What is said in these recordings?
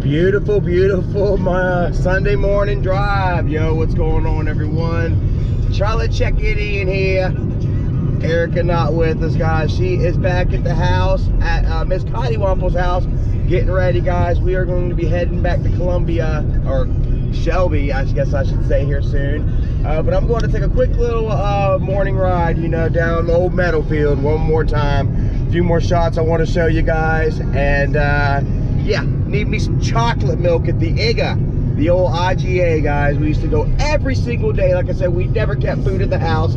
Beautiful, beautiful Sunday morning drive. Yo, what's going on, everyone? Charlotte checking in here. Erica not with us, guys. She is back at the house, at Miss Cottywample's house, getting ready, guys. We are going to be heading back to Columbia, or Shelby, I guess I should say, here soon. But I'm going to take a quick little morning ride, you know, down the old Meadowfield one more time. A few more shots I want to show you guys. And yeah, need me some chocolate milk at the IGA, the old IGA, guys. We used to go every single day. Like I said, we never kept food at the house.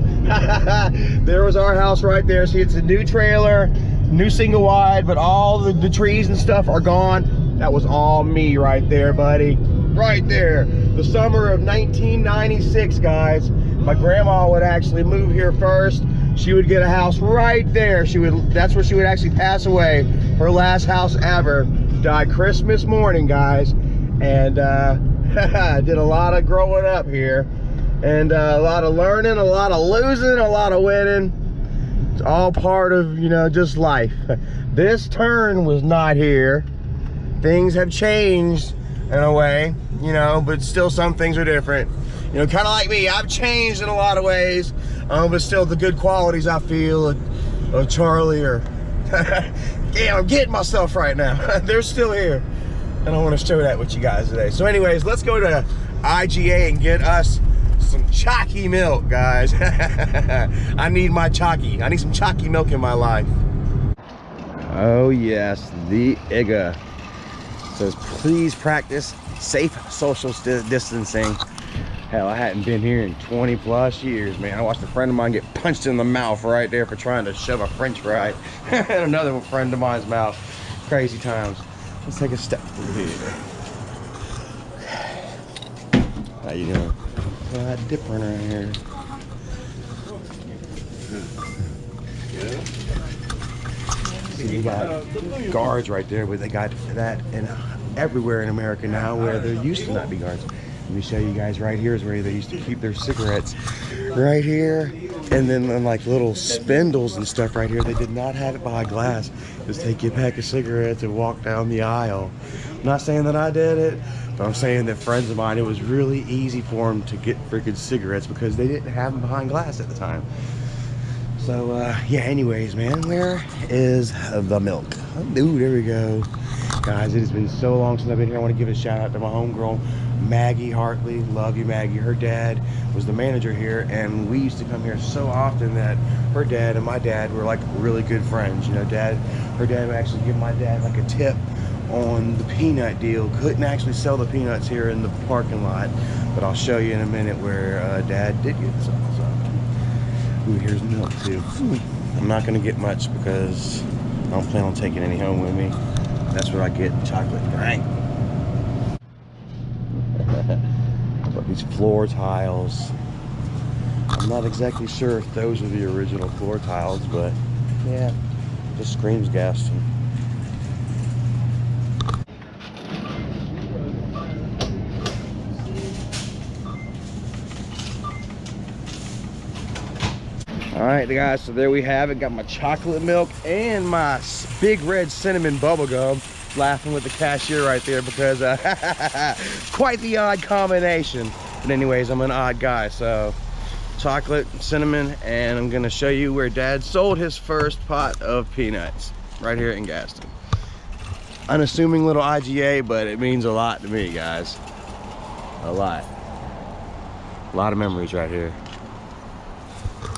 There was our house right there. See, it's a new trailer, new single wide, but all the trees and stuff are gone. That was all me right there, buddy. Right there. The summer of 1996, guys. My grandma would actually move here first. She would get a house right there. That's where she would actually pass away. Her last house ever. Died Christmas morning, guys. And did a lot of growing up here. And a lot of learning, a lot of losing, a lot of winning. It's all part of, you know, just life. This turn was not here. Things have changed in a way, you know, but still some things are different. You know, kind of like me, I've changed in a lot of ways, but still the good qualities I feel of Charlie or, yeah, I'm getting myself right now. They're still here, and I want to share that with you guys today. So anyways, let's go to IGA and get us some chalky milk, guys. I need my chalky. I need some chalky milk in my life. Oh yes, the IGA. Says please practice safe social distancing. Hell, I hadn't been here in 20 plus years, man. I watched a friend of mine get punched in the mouth right there for trying to shove a french fry in another friend of mine's mouth. Crazy times. Let's take a step through here. How you doing? Different around here. See, you got guards right there, but they got that and everywhere in America now where there used to not be guards. Let me show you guys. Right here is where they used to keep their cigarettes. Right here, and then like little spindles and stuff right here. They did not have it behind glass. Just take your pack of cigarettes and walk down the aisle. I'm not saying that I did it, but I'm saying that friends of mine, it was really easy for them to get freaking cigarettes because they didn't have them behind glass at the time. So yeah, anyways, man, where is the milk? Ooh, there we go. Guys, it has been so long since I've been here. I want to give a shout out to my homegirl, Maggie Hartley. Love you, Maggie. Her dad was the manager here, and we used to come here so often that her dad and my dad were like really good friends. You know, her dad would actually give my dad like a tip on the peanut deal. Couldn't actually sell the peanuts here in the parking lot, but I'll show you in a minute where dad did get some. So. Ooh, here's milk too. I'm not gonna get much because I don't plan on taking any home with me. That's what I get, chocolate drink. But these floor tiles, I'm not exactly sure if those are the original floor tiles, but yeah, just screams Gaston. All right, guys, so there we have it. Got my chocolate milk and my big red cinnamon bubble gum. Laughing with the cashier right there because quite the odd combination. But anyways, I'm an odd guy, so chocolate, cinnamon, and I'm gonna show you where Dad sold his first pot of peanuts right here in Gaston. Unassuming little IGA, but it means a lot to me, guys. A lot of memories right here.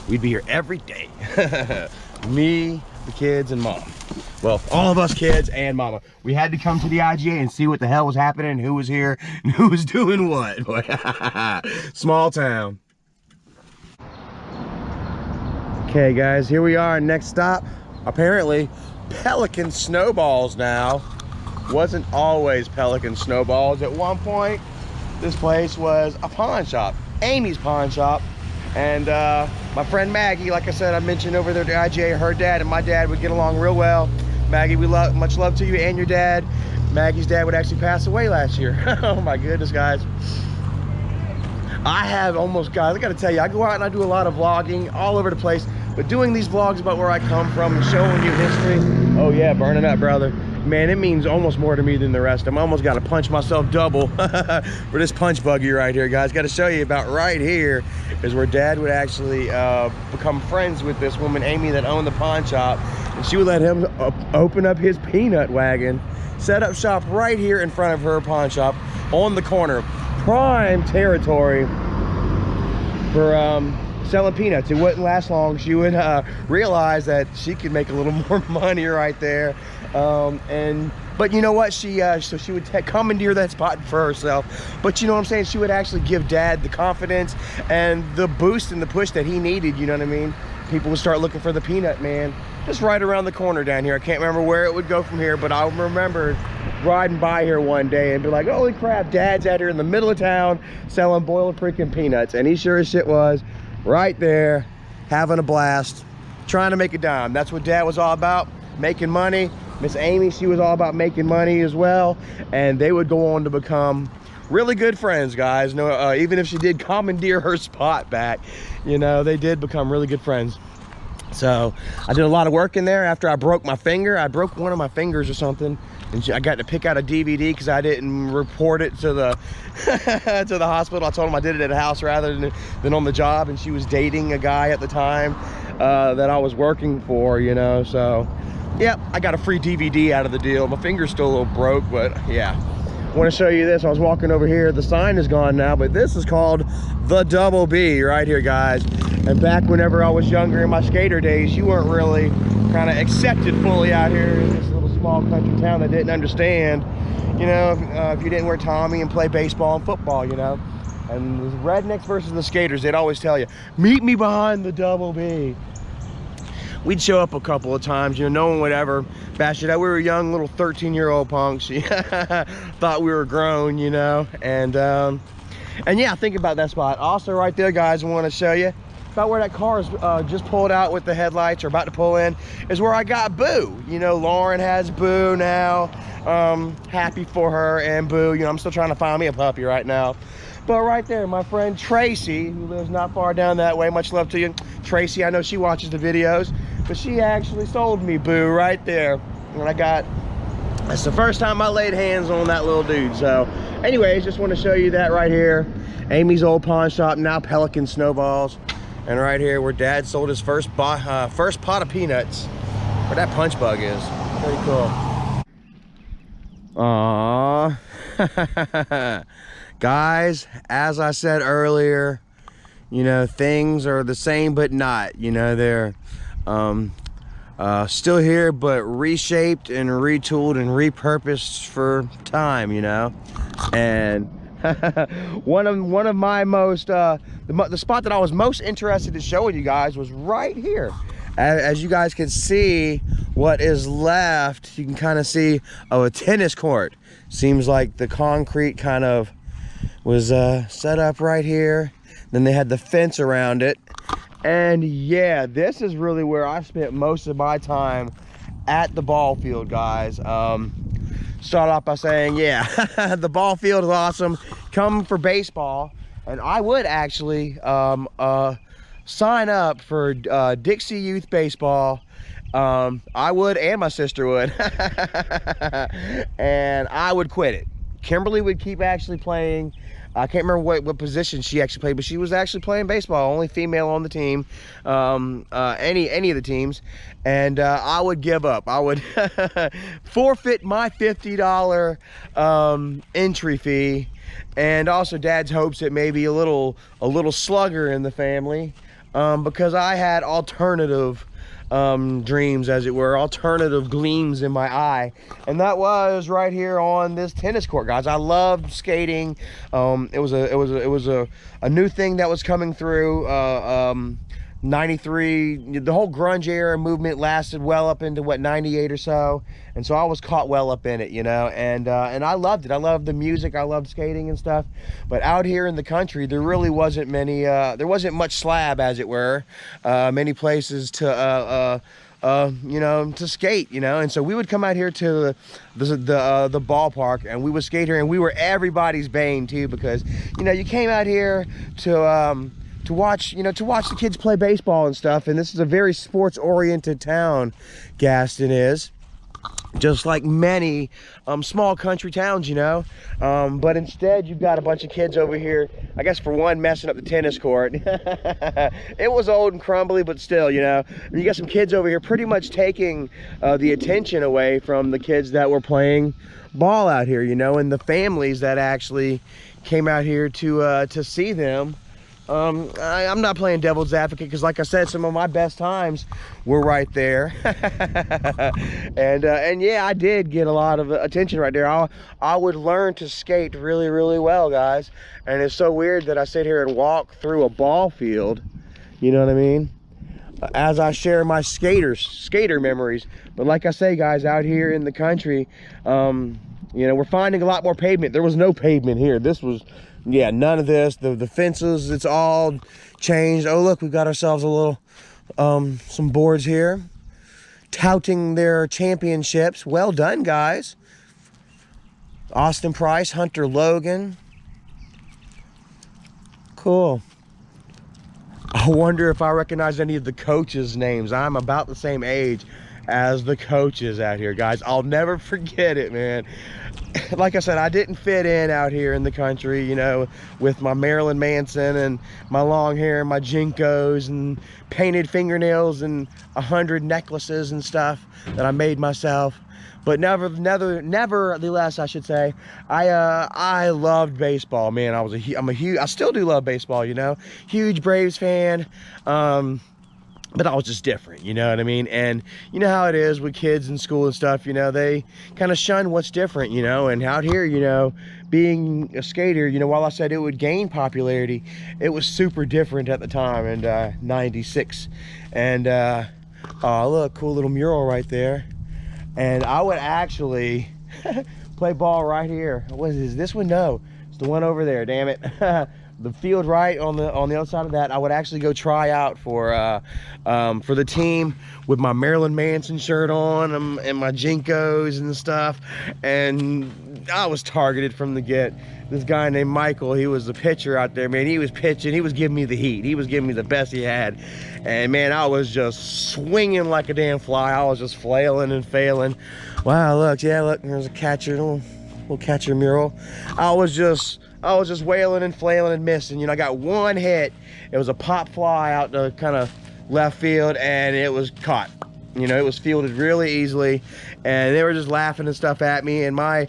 We'd be here every day. Me, the kids, and Mom. Well, all of us kids and Mama. We had to come to the IGA and see what the hell was happening, who was here, and who was doing what. Small town. Okay, guys, here we are. Next stop. Apparently, Pelican snowballs now. Wasn't always Pelican snowballs. At one point, this place was a pawn shop. Amy's pawn shop. And my friend Maggie, like I said, I mentioned over there at IGA, her dad and my dad would get along real well. Maggie, much love to you and your dad. Maggie's dad would actually pass away last year. Oh my goodness, guys. I have almost, guys, I gotta tell you, I go out and I do a lot of vlogging all over the place, but doing these vlogs about where I come from and showing you history, oh yeah, burning up, brother. man, it means almost more to me than the rest. I'm almost got to punch myself double for this punch buggy right here, guys. Got to show you about right here is where Dad would actually become friends with this woman, Amy, that owned the pawn shop. And she would let him open up his peanut wagon, set up shop right here in front of her pawn shop on the corner. Prime territory for selling peanuts. It wouldn't last long. She would realize that she could make a little more money right there. But you know what? So she would commandeer that spot for herself. But you know what I'm saying? She would actually give Dad the confidence and the boost and the push that he needed. You know what I mean? People would start looking for the peanut man just right around the corner down here. I can't remember where it would go from here, but I remember riding by here one day and be like, holy crap, Dad's out here in the middle of town selling boiled freaking peanuts. And he sure as shit was right there having a blast, trying to make a dime. That's what Dad was all about, making money. Miss Amy, she was all about making money as well. And they would go on to become really good friends, guys. No, even if she did commandeer her spot back, you know, they did become really good friends. So I did a lot of work in there after I broke my finger. I broke one of my fingers or something, and I got to pick out a DVD because I didn't report it to the to the hospital. I told them I did it at a house rather than on the job, and she was dating a guy at the time that I was working for, you know. So yeah, I got a free DVD out of the deal. My finger's still a little broke, but yeah. I want to show you this. I was walking over here. The sign is gone now, but this is called the Double B right here, guys. And back whenever I was younger in my skater days, you weren't really kind of accepted fully out here in this little small country town that didn't understand, you know, if you didn't wear Tommy and play baseball and football, you know. And the rednecks versus the skaters, they'd always tell you, meet me behind the Double B. We'd show up a couple of times, you know, no one would ever bash it out. We were young little 13-year-old punks. Thought we were grown, you know. And yeah, think about that spot. Also right there, guys, I want to show you about where that car is just pulled out with the headlights, or about to pull in, is where I got Boo. You know, Lauren has Boo now. Happy for her and Boo. You know, I'm still trying to find me a puppy right now. But right there, my friend Tracy, who lives not far down that way, much love to you, Tracy. I know she watches the videos, but she actually sold me Boo right there. And that's the first time I laid hands on that little dude. So anyways, just want to show you that right here. Amy's old pawn shop, now Pelican snowballs. And right here where Dad sold his first pot of peanuts, where that punch bug is. Pretty cool. Aww. Guys, as I said earlier, you know, things are the same but not. You know, they're still here but reshaped and retooled and repurposed for time, you know. And one of my most the spot that I was most interested in showing you guys was right here. As you guys can see what is left, you can kind of see a tennis court. Seems like the concrete kind of was set up right here. Then they had the fence around it. And yeah, this is really where I've spent most of my time at the ball field, guys. Start off by saying, yeah, the ball field is awesome. Come for baseball. And I would actually sign up for Dixie Youth Baseball. I would, and my sister would. And I would quit it. Kimberly would keep actually playing. I can't remember what position she actually played, but she was actually playing baseball, only female on the team, any of the teams. And I would give up. I would forfeit my $50 entry fee, and also Dad's hopes that maybe a little slugger in the family, because I had alternative dreams, as it were, alternative gleams in my eye, and that was right here on this tennis court, guys. I loved skating. It was a new thing that was coming through. 93, the whole grunge era movement lasted well up into what, 98 or so, and so I was caught well up in it, you know. And I loved it. I loved the music, I loved skating and stuff. But out here in the country, there really wasn't many there wasn't much slab, as it were, many places to you know, to skate, you know. And so we would come out here to the ballpark, and we would skate here, and we were everybody's bane too, because, you know, you came out here to watch the kids play baseball and stuff. And this is a very sports oriented town, Gaston is. just like many small country towns, you know. But instead you've got a bunch of kids over here, I guess for one, messing up the tennis court. It was old and crumbly, but still, you know, you got some kids over here pretty much taking the attention away from the kids that were playing ball out here, you know, and the families that actually came out here to see them. I'm not playing devil's advocate because, like I said, some of my best times were right there. And yeah, I did get a lot of attention right there. I would learn to skate really, really well, guys. And it's so weird that I sit here and walk through a ball field, you know what I mean, as I share my skater memories. But like I say, guys, out here in the country, you know, we're finding a lot more pavement. There was no pavement here. This was, yeah, none of this. The fences, it's all changed. Oh, look, we've got ourselves a little, some boards here touting their championships. Well done, guys. Austin Price, Hunter Logan. Cool. I wonder if I recognize any of the coaches' names. I'm about the same age as the coaches out here, guys. I'll never forget it, man. Like I said, I didn't fit in out here in the country, you know, with my Marilyn Manson and my long hair and my Jinkos and painted fingernails and 100 necklaces and stuff that I made myself. But nevertheless, I should say, I loved baseball, man. I still do love baseball, you know, huge Braves fan. But I was just different, you know what I mean? And you know how it is with kids in school and stuff, you know, they kind of shun what's different, you know. And out here, you know, being a skater, you know, while I said it would gain popularity, it was super different at the time in '96. And oh, look, cool little mural right there. And I would actually play ball right here. What is this one? No, it's the one over there, damn it. The field right on the other side of that. I would actually go try out for the team with my Marilyn Manson shirt on and my Jinkos and stuff. And I was targeted from the get. This guy named Michael, he was the pitcher out there, man. He was pitching, he was giving me the heat. He was giving me the best he had. And man, I was just swinging like a damn fly. I was just flailing and failing. Wow, look, yeah, look, there's a catcher, little catcher mural. I was just wailing and flailing and missing. You know, I got one hit. It was a pop fly out to kind of left field, and it was caught. You know, it was fielded really easily, and they were just laughing and stuff at me, and my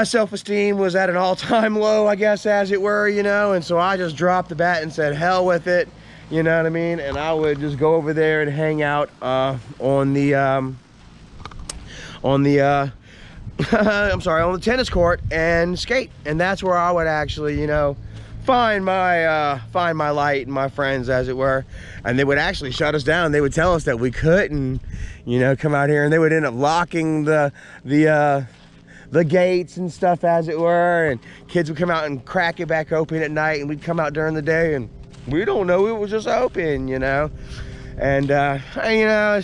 self-esteem was at an all-time low, I guess, as it were, you know. And so I just dropped the bat and said, hell with it, you know what I mean? And I would just go over there and hang out on the I'm sorry, on the tennis court and skate. And that's where I would actually, you know, find my light and my friends, as it were. And they would actually shut us down. They would tell us that we couldn't, you know, come out here, and they would end up locking the gates and stuff, as it were. And kids would come out and crack it back open at night, and we'd come out during the day and we don't know it was just open, you know. And you know,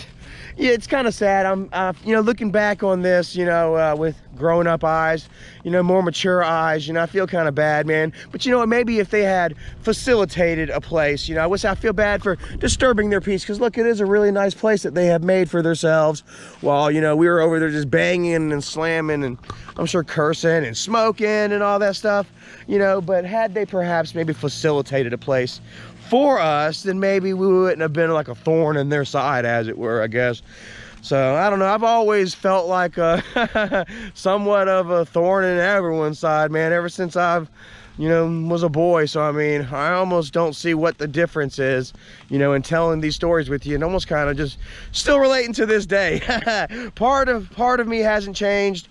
yeah, it's kind of sad. I'm, you know, looking back on this, you know, with grown-up eyes, you know, more mature eyes, you know, I feel kind of bad, man. But you know what, maybe if they had facilitated a place, you know, I feel bad for disturbing their peace, because look, it is a really nice place that they have made for themselves, while, you know, we were over there just banging and slamming and I'm sure cursing and smoking and all that stuff, you know. But had they perhaps maybe facilitated a place for us, then maybe we wouldn't have been like a thorn in their side, as it were, I guess. So I don't know, I've always felt like somewhat of a thorn in everyone's side, man, ever since I've, you know, was a boy. So I mean, I almost don't see what the difference is, you know, in telling these stories with you, and almost kind of just still relating to this day. part of me hasn't changed.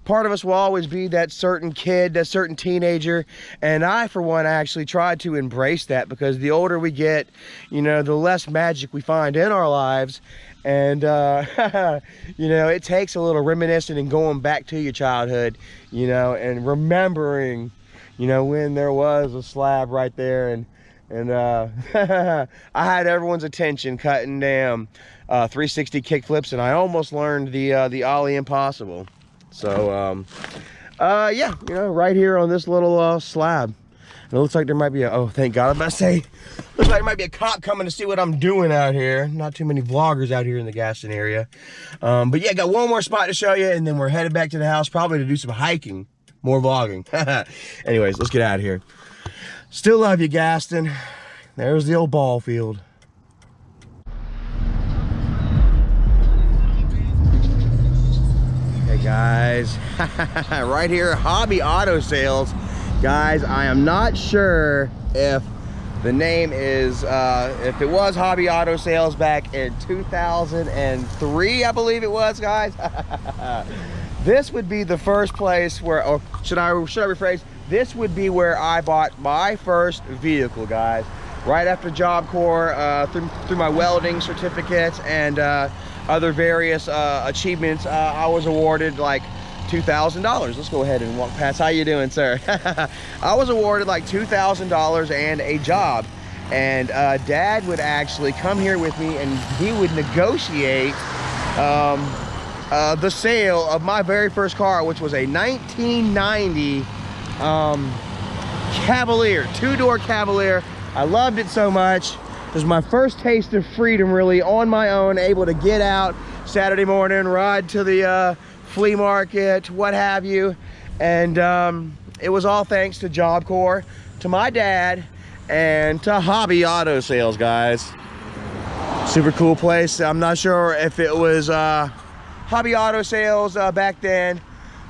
Part of us will always be that certain kid, that certain teenager. And I, for one, actually tried to embrace that, because the older we get, you know, the less magic we find in our lives. And, you know, it takes a little reminiscing and going back to your childhood, you know, and remembering, you know, when there was a slab right there. And I had everyone's attention cutting down 360 kickflips, and I almost learned the Ollie Impossible. So, yeah, you know, right here on this little slab. It looks like there might be a, oh, thank God, I was about to say, looks like there might be a cop coming to see what I'm doing out here. Not too many vloggers out here in the Gaston area. But yeah, got one more spot to show you, and then we're headed back to the house, probably to do some hiking. More vlogging. Anyways, let's get out of here. Still love you, Gaston. There's the old ball field. Hey guys, right here, Hobby Auto Sales. Guys, I am not sure if the name is, if it was Hobby Auto Sales back in 2003, I believe it was, guys. This would be the first place where, or should I rephrase? This would be where I bought my first vehicle, guys. Right after Job Corps, through my welding certificates and other various achievements, I was awarded like $2,000. Let's go ahead and walk past. How you doing, sir? I was awarded like $2,000 and a job. And Dad would actually come here with me, and he would negotiate the sale of my very first car, which was a 1990 Cavalier, two-door Cavalier. I loved it so much. It was my first taste of freedom, really, on my own, able to get out Saturday morning, ride to the flea market, what have you. And it was all thanks to Job Corps, to my dad, and to Hobby Auto Sales, guys. Super cool place. I'm not sure if it was Hobby Auto Sales back then,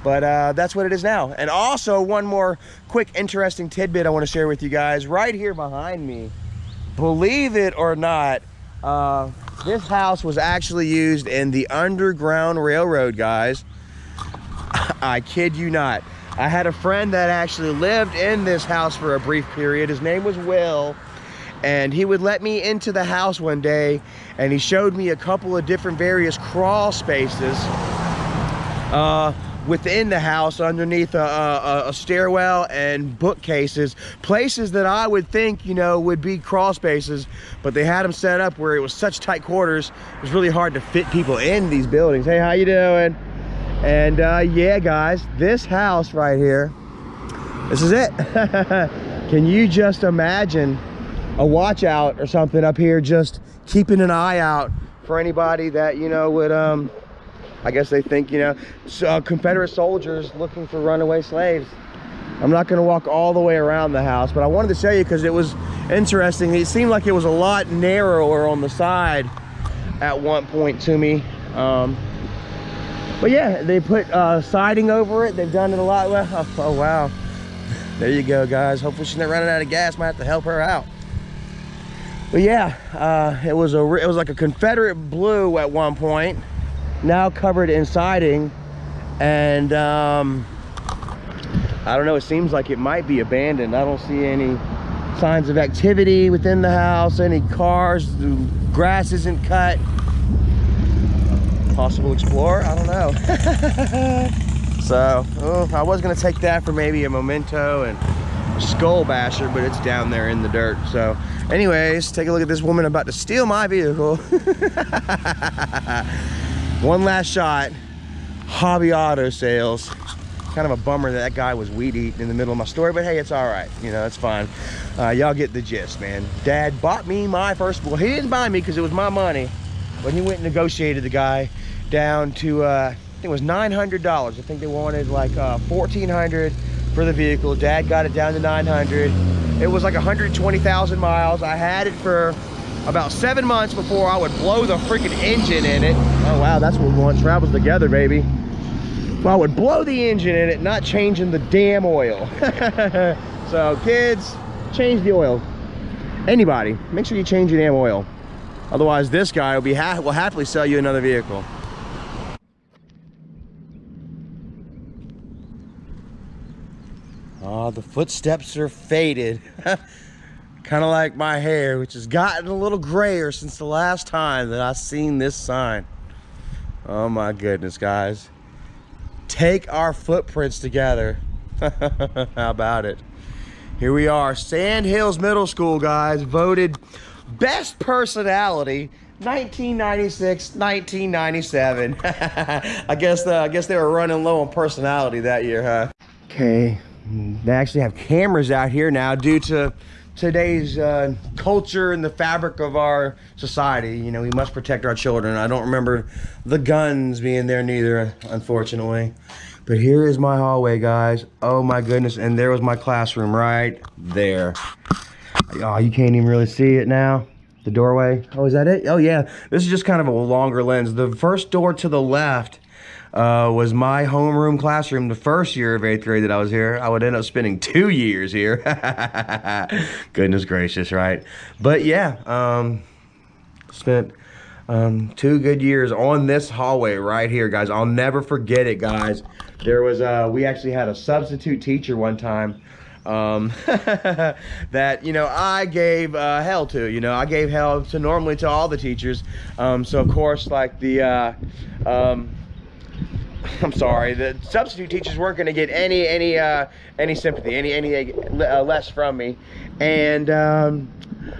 but that's what it is now. And also, one more quick interesting tidbit I want to share with you guys. Right here behind me, believe it or not, this house was actually used in the Underground Railroad, guys. I kid you not. I had a friend that actually lived in this house for a brief period. His name was Will, and he would let me into the house one day, and he showed me a couple of different various crawl spaces within the house, underneath a stairwell and bookcases, places that I would think, you know, would be crawl spaces, but they had them set up where it was such tight quarters, it was really hard to fit people in these buildings. Hey, how you doing? And yeah, guys, this house right here, this is it. Can you just imagine a watch out or something up here, just keeping an eye out for anybody that, you know, would, I guess they think, you know, Confederate soldiers looking for runaway slaves. I'm not going to walk all the way around the house, but I wanted to show you because it was interesting. It seemed like it was a lot narrower on the side at one point to me. But yeah, they put siding over it. They've done it a lot. Oh wow. There you go, guys. Hopefully she's not running out of gas. Might have to help her out. But yeah, it was like a Confederate blue at one point, now covered in siding. And I don't know, it seems like it might be abandoned. I don't see any signs of activity within the house, any cars, the grass isn't cut. Possible explorer, I don't know. So I was gonna take that for maybe a memento and a skull basher, but it's down there in the dirt. So anyways, take a look at this woman about to steal my vehicle. One last shot. Hobby Auto Sales. Kind of a bummer that guy was weed eating in the middle of my story, but hey, it's all right, you know, it's fine. Y'all get the gist, man. Dad bought me my first, well, he didn't buy me because it was my money, but he went and negotiated the guy down to I think it was $900. I think they wanted like $1,400 for the vehicle. Dad got it down to $900. It was like 120,000 miles. I had it for about 7 months before I would blow the freaking engine in it. Oh wow, that's what we want. Travels together, baby. Well, I would blow the engine in it, not changing the damn oil. So kids, change the oil. Anybody, make sure you change your damn oil. Otherwise, this guy will happily sell you another vehicle. Oh, the footsteps are faded. Kind of like my hair, which has gotten a little grayer since the last time that I've seen this sign. Oh my goodness, guys. Take our footprints together. How about it? Here we are, Sand Hills Middle School, guys, voted best personality 1996, 1997. I guess they were running low on personality that year, huh? Okay, They actually have cameras out here now due to today's culture and the fabric of our society. You know, we must protect our children. I don't remember the guns being there neither, unfortunately. But here is my hallway, guys. Oh my goodness, and there was my classroom right there. Oh, you can't even really see it now. The doorway. Oh, is that it? Oh yeah, this is just kind of a longer lens. The first door to the left was my homeroom classroom the first year of 8th grade that I was here. I would end up spending 2 years here. Goodness gracious, right? But yeah, spent 2 good years on this hallway right here, guys. I'll never forget it, guys. There was we actually had a substitute teacher one time that, you know, I gave hell to. You know, I gave hell to normally to all the teachers. So of course, like the I'm sorry, the substitute teachers weren't going to get any sympathy, any less from me, and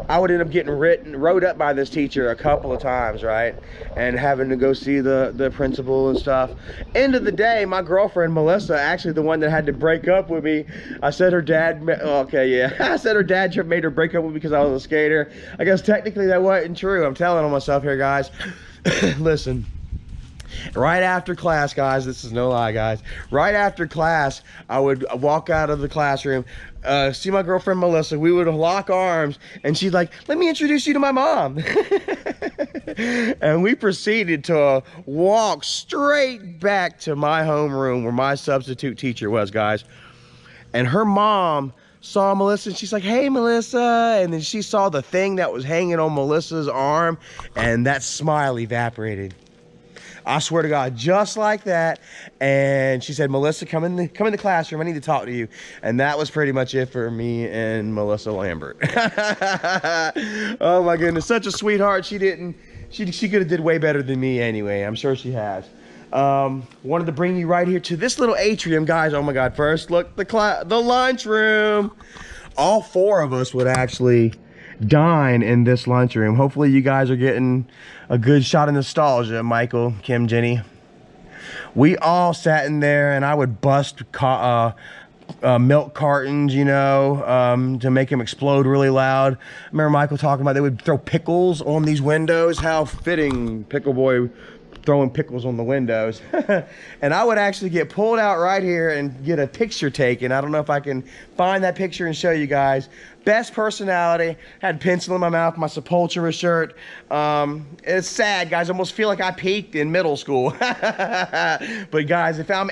I would end up getting wrote up by this teacher a couple of times, right, and having to go see the principal and stuff. End of the day, my girlfriend Melissa, actually the one that had to break up with me. I said her dad, okay, yeah, I said her dad made her break up with me because I was a skater. I guess technically that wasn't true. I'm telling on myself here, guys. Listen. Right after class, guys, this is no lie, guys. Right after class, I would walk out of the classroom, see my girlfriend Melissa. We would lock arms, and she's like, "Let me introduce you to my mom." And we proceeded to walk straight back to my homeroom where my substitute teacher was, guys. And her mom saw Melissa, and she's like, "Hey, Melissa." And then she saw the thing that was hanging on Melissa's arm, and that smile evaporated. I swear to God, just like that. And she said, "Melissa, come in the classroom. I need to talk to you." And that was pretty much it for me and Melissa Lambert. Oh my goodness, such a sweetheart. She could have did way better than me anyway. I'm sure she has. Wanted to bring you right here to this little atrium, guys. Oh my God, first look, the lunchroom. All 4 of us would actually dine in this lunchroom. Hopefully you guys are getting a good shot of nostalgia. Michael, Kim, Jenny, we all sat in there, and I would bust milk cartons, you know, to make them explode really loud. I remember Michael talking about they would throw pickles on these windows. How fitting, Pickle Boy throwing pickles on the windows. And I would actually get pulled out right here and get a picture taken. I don't know if I can find that picture and show you guys. Best personality, had pencil in my mouth, my Sepultura shirt. It's sad, guys. I almost feel like I peaked in middle school. But guys, if I'm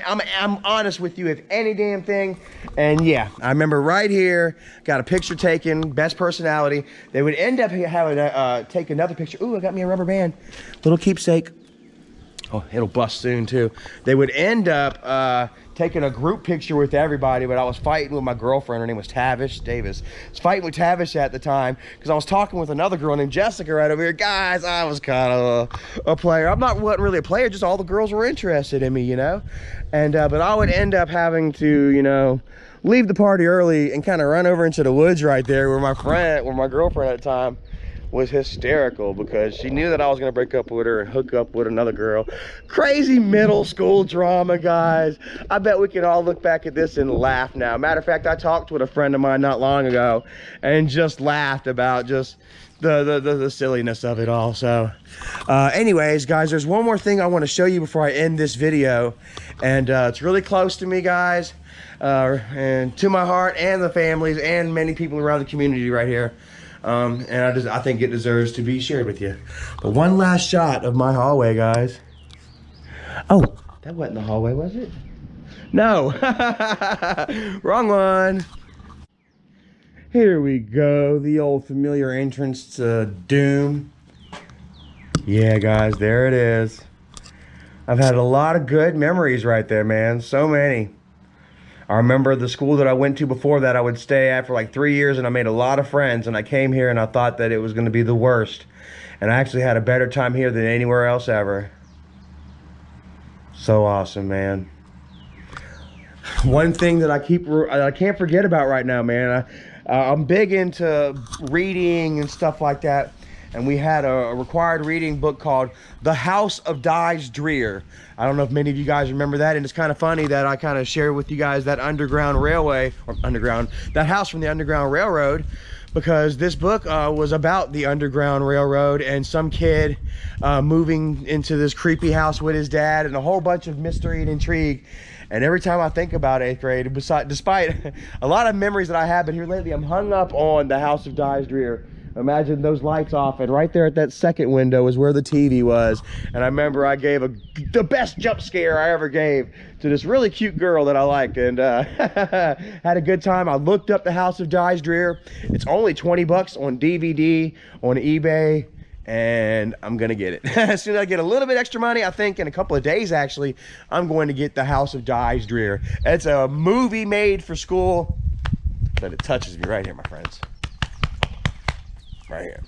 honest with you, if any damn thing. And yeah, I remember right here, got a picture taken, best personality. They would end up having take another picture. Ooh, I got me a rubber band, little keepsake. Oh, it'll bust soon too. They would end up taking a group picture with everybody, but I was fighting with my girlfriend. Her name was Tavish Davis. I was fighting with Tavish at the time because I was talking with another girl named Jessica right over here. Guys, I was kind of a player. Wasn't really a player, just all the girls were interested in me, you know? And but I would end up having to, you know, leave the party early and kind of run over into the woods right there where my girlfriend at the time was hysterical because she knew that I was gonna break up with her and hook up with another girl. Crazy middle school drama, guys. I bet we can all look back at this and laugh now. Matter of fact, I talked with a friend of mine not long ago and just laughed about just the silliness of it all. So anyways, guys, there's one more thing I want to show you before I end this video, and it's really close to me, guys, and to my heart and the families and many people around the community right here. And I think it deserves to be shared with you. But one last shot of my hallway, guys. Oh, that wasn't the hallway, was it? No. Wrong one. Here we go. The old familiar entrance to doom. Yeah, guys, there it is. I've had a lot of good memories right there, man. So many. I remember the school that I went to before that I would stay at for like 3 years, and I made a lot of friends, and I came here and I thought that it was going to be the worst. And I actually had a better time here than anywhere else ever. So awesome, man. One thing that I can't forget about right now, man. I'm big into reading and stuff like that. and we had a required reading book called The House of Dies Dreer. I don't know if many of you guys remember that, and it's kind of funny that I kind of share with you guys that Underground Railway, or that house from the Underground Railroad, because this book was about the Underground Railroad and some kid moving into this creepy house with his dad, and a whole bunch of mystery and intrigue. And every time I think about 8th grade, despite a lot of memories that I have been here lately, I'm hung up on The House of Dies Dreer. Imagine those lights off, and right there at that second window is where the TV was. And I remember I gave the best jump scare I ever gave to this really cute girl that I liked, and had a good time. I looked up The House of Dies Dreer. It's only 20 bucks on DVD, on eBay, and I'm gonna get it. As soon as I get a little bit extra money, I think in a couple of days actually, I'm going to get The House of Dies Dreer. It's a movie made for school, but it touches me right here, my friends. Right here.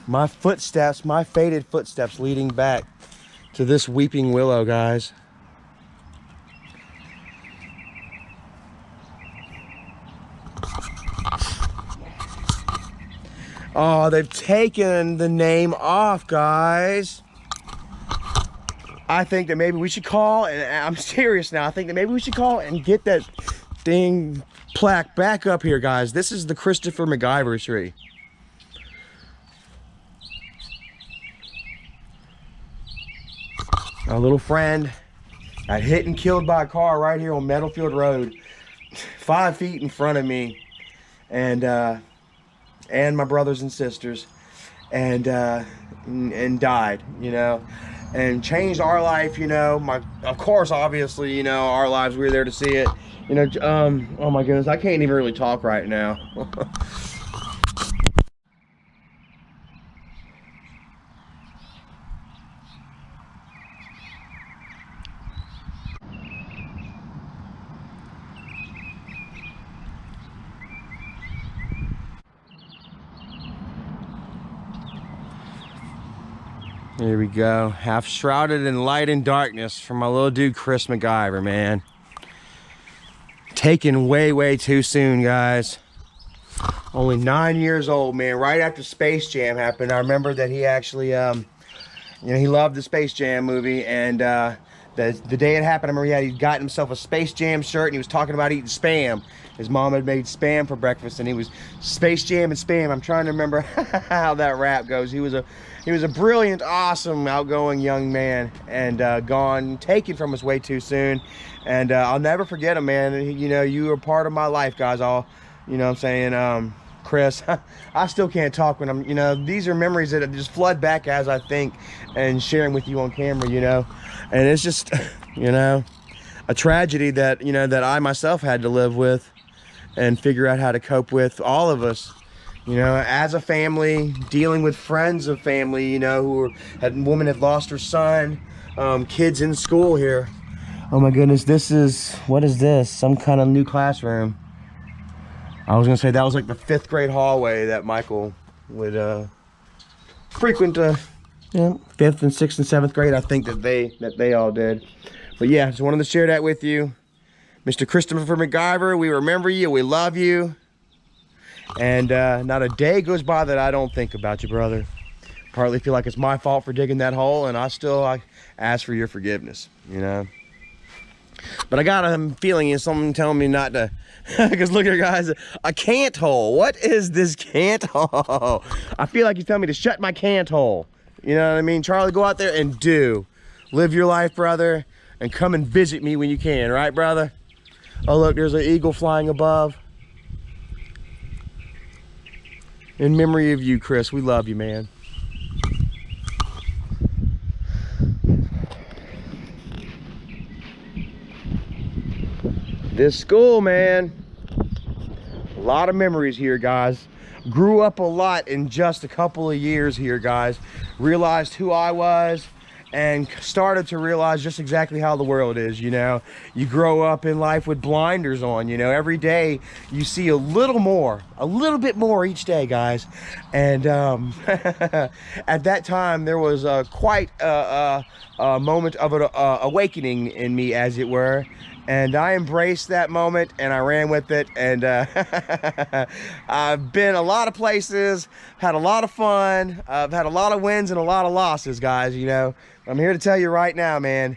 My footsteps, my faded footsteps leading back to this weeping willow, guys. Oh, they've taken the name off, guys. I think that maybe we should call, and I'm serious now, I think that maybe we should call and get that thing plaque back up here, guys. This is the Christopher McIver tree. A little friend got hit and killed by a car right here on Meadowfield Road, 5 feet in front of me, and my brothers and sisters, and died, you know, and changed our life, you know. Of course, obviously, you know, our lives, we were there to see it, you know. Oh my goodness, I can't even really talk right now. Here we go, half shrouded in light and darkness from my little dude Chris McIver, man. Taken way, way too soon, guys. Only 9 years old, man. Right after Space Jam happened, I remember that he actually, you know, he loved the Space Jam movie, and the day it happened, I remember he'd gotten himself a Space Jam shirt, and he was talking about eating Spam. His mom had made Spam for breakfast, and he was Space Jam and Spam. I'm trying to remember how that rap goes. He was a brilliant, awesome, outgoing young man, and taken from us way too soon. And I'll never forget him, man. You know, you were part of my life, guys. You know what I'm saying, Chris, I still can't talk when I'm, you know, these are memories that just flood back as I think and sharing with you on camera, you know. And it's just, you know, a tragedy that, you know, that I myself had to live with and figure out how to cope with, all of us, you know, as a family, dealing with friends of family, you know, woman had lost her son, kids in school here. Oh my goodness, what is this? Some kind of new classroom. I was gonna say that was like the 5th grade hallway that Michael would frequent, you know, 5th and 6th and 7th grade. I think that they all did. But yeah, just wanted to share that with you. Mr. Christopher McIver, we remember you, we love you. And not a day goes by that I don't think about you, brother. Partly feel like it's my fault for digging that hole, and I ask for your forgiveness, you know. But I got a feeling is something telling me not to, because look here, guys, a cant hole. What is this cant hole? I feel like you're telling me to shut my cant hole. You know what I mean? Charlie, go out there and live your life, brother, and come and visit me when you can, right, brother? Oh, look, there's an eagle flying above. In memory of you, Chris, we love you, man. This school, man, a lot of memories here, guys. Grew up a lot in just a couple of years here, guys. Realized who I was and started to realize just exactly how the world is, you know. You grow up in life with blinders on, you know. Every day you see a little bit more each day, guys. And at that time there was quite a moment of an awakening in me, as it were. And I embraced that moment and I ran with it. And I've been a lot of places, had a lot of fun. I've had a lot of wins and a lot of losses, guys. You know, I'm here to tell you right now, man,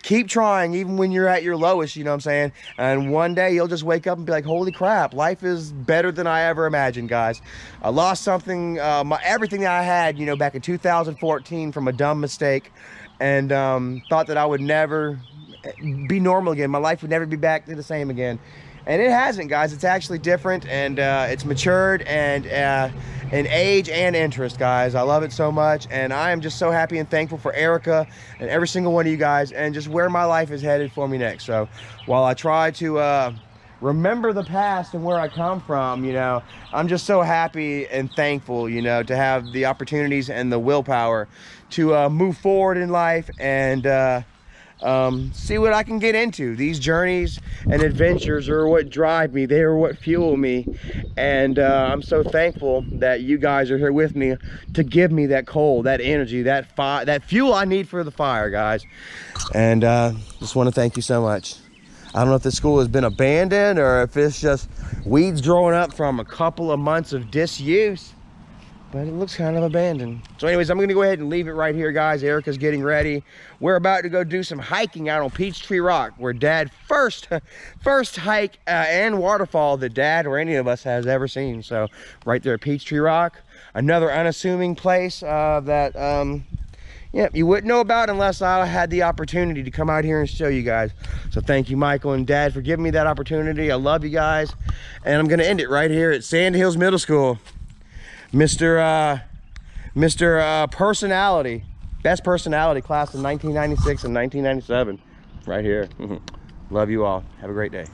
keep trying even when you're at your lowest, you know what I'm saying? And one day you'll just wake up and be like, holy crap, life is better than I ever imagined, guys. I lost something, everything that I had, you know, back in 2014 from a dumb mistake, and thought that I would never be normal again. My life would never be back to the same again. And it hasn't, guys. It's actually different, and it's matured and in age and interest, guys. I love it so much, and I am just so happy and thankful for Erica and every single one of you guys, and just where my life is headed for me next. So while I try to remember the past and where I come from, you know, I'm just so happy and thankful, you know, to have the opportunities and the willpower to move forward in life and see what I can get into. These journeys and adventures are what drive me. They are what fuel me. And I'm so thankful that you guys are here with me to give me that coal, that energy, that fire, that fuel I need for the fire, guys. And just want to thank you so much. I don't know if this school has been abandoned or if it's just weeds growing up from a couple of months of disuse, but it looks kind of abandoned. So anyways, I'm gonna go ahead and leave it right here, guys. Erica's getting ready. We're about to go do some hiking out on Peachtree Rock, where Dad first hike and waterfall that Dad or any of us has ever seen. So right there at Peachtree Rock, another unassuming place that yeah, you wouldn't know about unless I had the opportunity to come out here and show you guys. So thank you, Michael and Dad, for giving me that opportunity. I love you guys, and I'm gonna end it right here at Sand Hills Middle School. Mr. Personality, best personality class in 1996 and 1997, right here. Love you all. Have a great day.